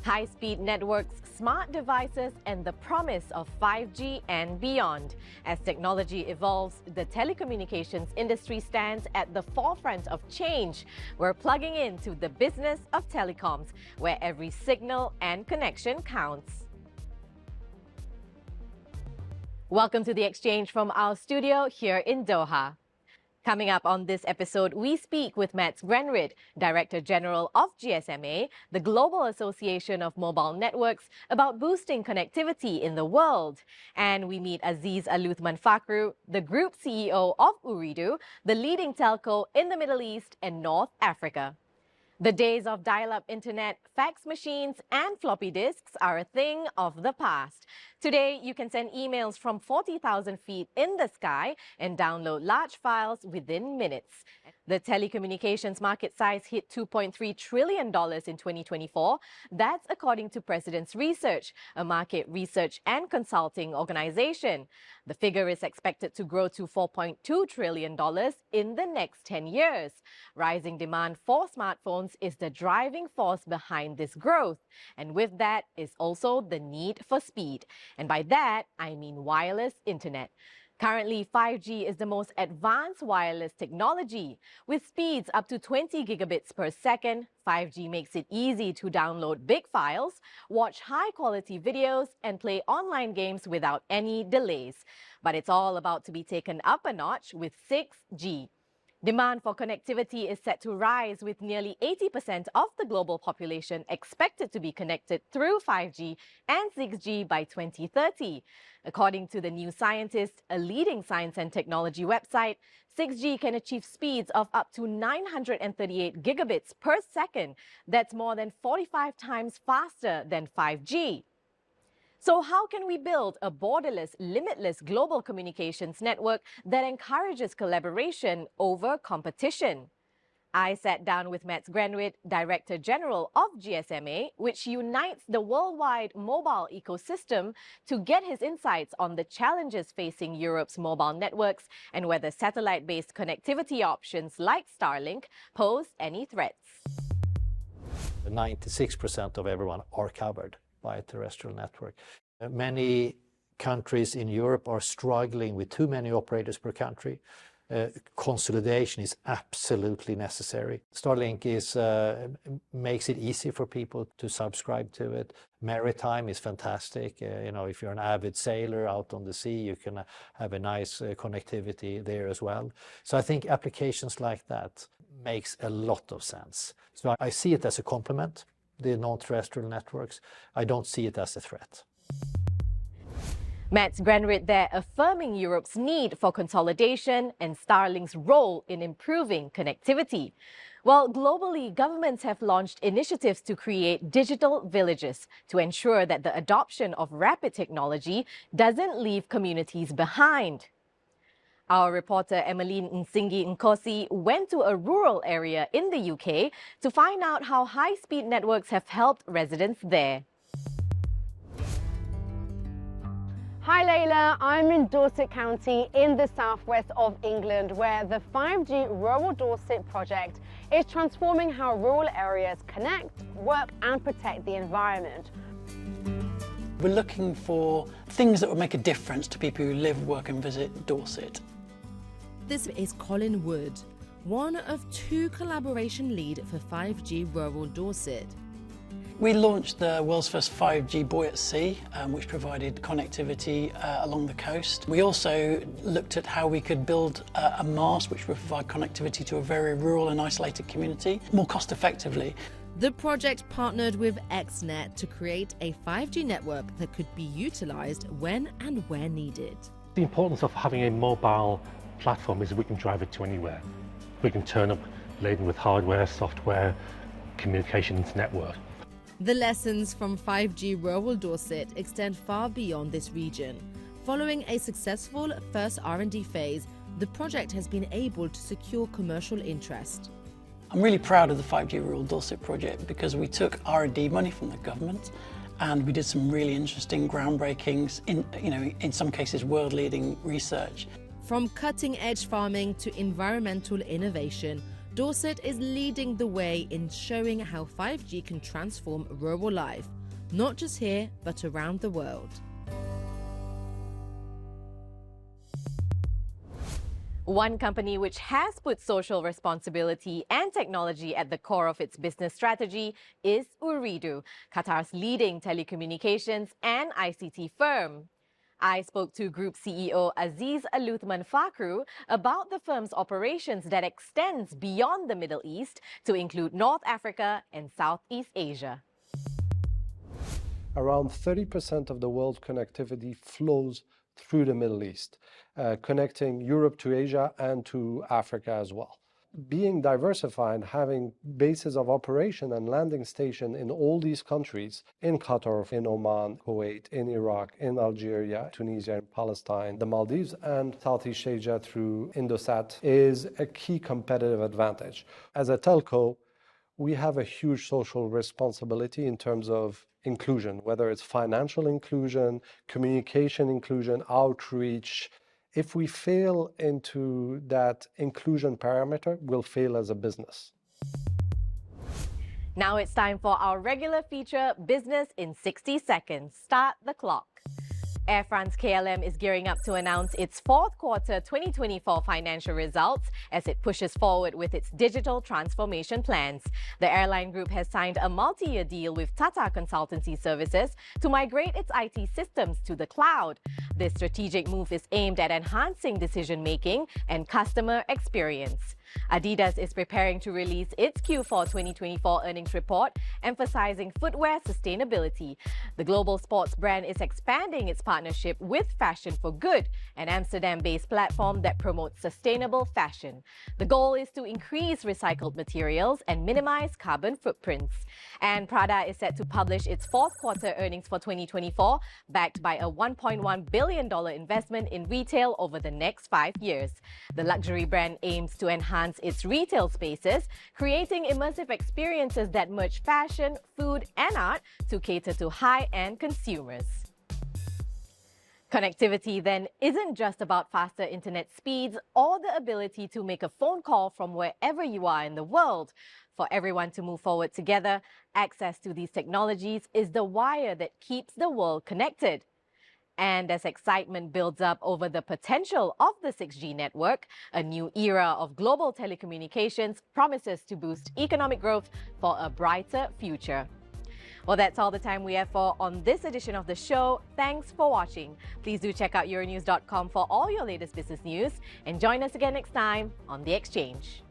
High-speed networks, smart devices, and the promise of 5G and beyond. As technology evolves, the telecommunications industry stands at the forefront of change. We're plugging into the business of telecoms, where every signal and connection counts. Welcome to the exchange from our studio here in Doha. Coming up on this episode, we speak with Mats Grenrid, Director General of GSMA, the Global Association of Mobile Networks, about boosting connectivity in the world. And we meet Aziz Aluthman Fakhru, the Group CEO of Ooredoo, the leading telco in the Middle East and North Africa. The days of dial-up internet, fax machines, and floppy disks are a thing of the past. Today, you can send emails from 40,000 feet in the sky and download large files within minutes. The telecommunications market size hit $2.3 trillion in 2024. That's according to President's Research, a market research and consulting organization. The figure is expected to grow to $4.2 trillion in the next 10 years. Rising demand for smartphones is the driving force behind this growth. And with that is also the need for speed. And by that, I mean wireless internet. Currently, 5G is the most advanced wireless technology. With speeds up to 20 gigabits per second, 5G makes it easy to download big files, watch high-quality videos, and play online games without any delays. But it's all about to be taken up a notch with 6G. Demand for connectivity is set to rise, with nearly 80% of the global population expected to be connected through 5G and 6G by 2030. According to The New Scientist, a leading science and technology website, 6G can achieve speeds of up to 938 gigabits per second. That's more than 45 times faster than 5G. So how can we build a borderless, limitless global communications network that encourages collaboration over competition? I sat down with Mats Grenrid, Director General of GSMA, which unites the worldwide mobile ecosystem, to get his insights on the challenges facing Europe's mobile networks and whether satellite-based connectivity options like Starlink pose any threats. 96% of everyone are covered by a terrestrial network. Many countries in Europe are struggling with too many operators per country. Consolidation is absolutely necessary. Starlink makes it easy for people to subscribe to it. Maritime is fantastic. If you're an avid sailor out on the sea, you can have a nice connectivity there as well. So I think applications like that makes a lot of sense. So I see it as a complement, the non-terrestrial networks. I don't see it as a threat. Mats Grenrid there affirming Europe's need for consolidation and Starlink's role in improving connectivity. Well, globally, governments have launched initiatives to create digital villages to ensure that the adoption of rapid technology doesn't leave communities behind. Our reporter Emmeline Nsingi Nkosi went to a rural area in the UK to find out how high-speed networks have helped residents there. Hi Layla, I'm in Dorset County in the southwest of England, where the 5G Rural Dorset project is transforming how rural areas connect, work and protect the environment. We're looking for things that would make a difference to people who live, work and visit Dorset. This is Colin Wood, one of two collaboration lead for 5G Rural Dorset. We launched the world's first 5G buoy at sea, which provided connectivity along the coast. We also looked at how we could build a mast which would provide connectivity to a very rural and isolated community more cost effectively. The project partnered with XNet to create a 5G network that could be utilised when and where needed. The importance of having a mobile platform is we can drive it to anywhere. We can turn up laden with hardware, software, communications network. The lessons from 5G Rural Dorset extend far beyond this region. Following a successful first R&D phase, the project has been able to secure commercial interest. I'm really proud of the 5G Rural Dorset project because we took R&D money from the government and we did some really interesting groundbreakings in some cases world-leading research. From cutting-edge farming to environmental innovation, Dorset is leading the way in showing how 5G can transform rural life, not just here, but around the world. One company which has put social responsibility and technology at the core of its business strategy is Ooredoo, Qatar's leading telecommunications and ICT firm. I spoke to Group CEO Aziz Aluthman Fakhru about the firm's operations that extends beyond the Middle East to include North Africa and Southeast Asia. Around 30% of the world's connectivity flows through the Middle East, connecting Europe to Asia and to Africa as well. Being diversified, having bases of operation and landing station in all these countries, in Qatar, in Oman, Kuwait, in Iraq, in Algeria, Tunisia, and Palestine, the Maldives, and Southeast Asia through Indosat is a key competitive advantage. As a telco, we have a huge social responsibility in terms of inclusion, whether it's financial inclusion, communication inclusion, outreach. If we fail into that inclusion parameter, we'll fail as a business. Now it's time for our regular feature, Business in 60 Seconds. Start the clock. Air France KLM is gearing up to announce its fourth quarter 2024 financial results as it pushes forward with its digital transformation plans. The airline group has signed a multi-year deal with Tata Consultancy Services to migrate its IT systems to the cloud. This strategic move is aimed at enhancing decision-making and customer experience. Adidas is preparing to release its Q4 2024 earnings report, emphasizing footwear sustainability. The global sports brand is expanding its partnership with Fashion for Good, an Amsterdam-based platform that promotes sustainable fashion. The goal is to increase recycled materials and minimize carbon footprints. And Prada is set to publish its fourth quarter earnings for 2024, backed by a $1.1 billion investment in retail over the next 5 years. The luxury brand aims to enhance its retail spaces, creating immersive experiences that merge fashion, food, and art to cater to high-end consumers. Connectivity then isn't just about faster internet speeds or the ability to make a phone call from wherever you are in the world. For everyone to move forward together, access to these technologies is the wire that keeps the world connected. And as excitement builds up over the potential of the 6G network, a new era of global telecommunications promises to boost economic growth for a brighter future. Well, that's all the time we have on this edition of the show. Thanks for watching. Please do check out Euronews.com for all your latest business news and join us again next time on The Exchange.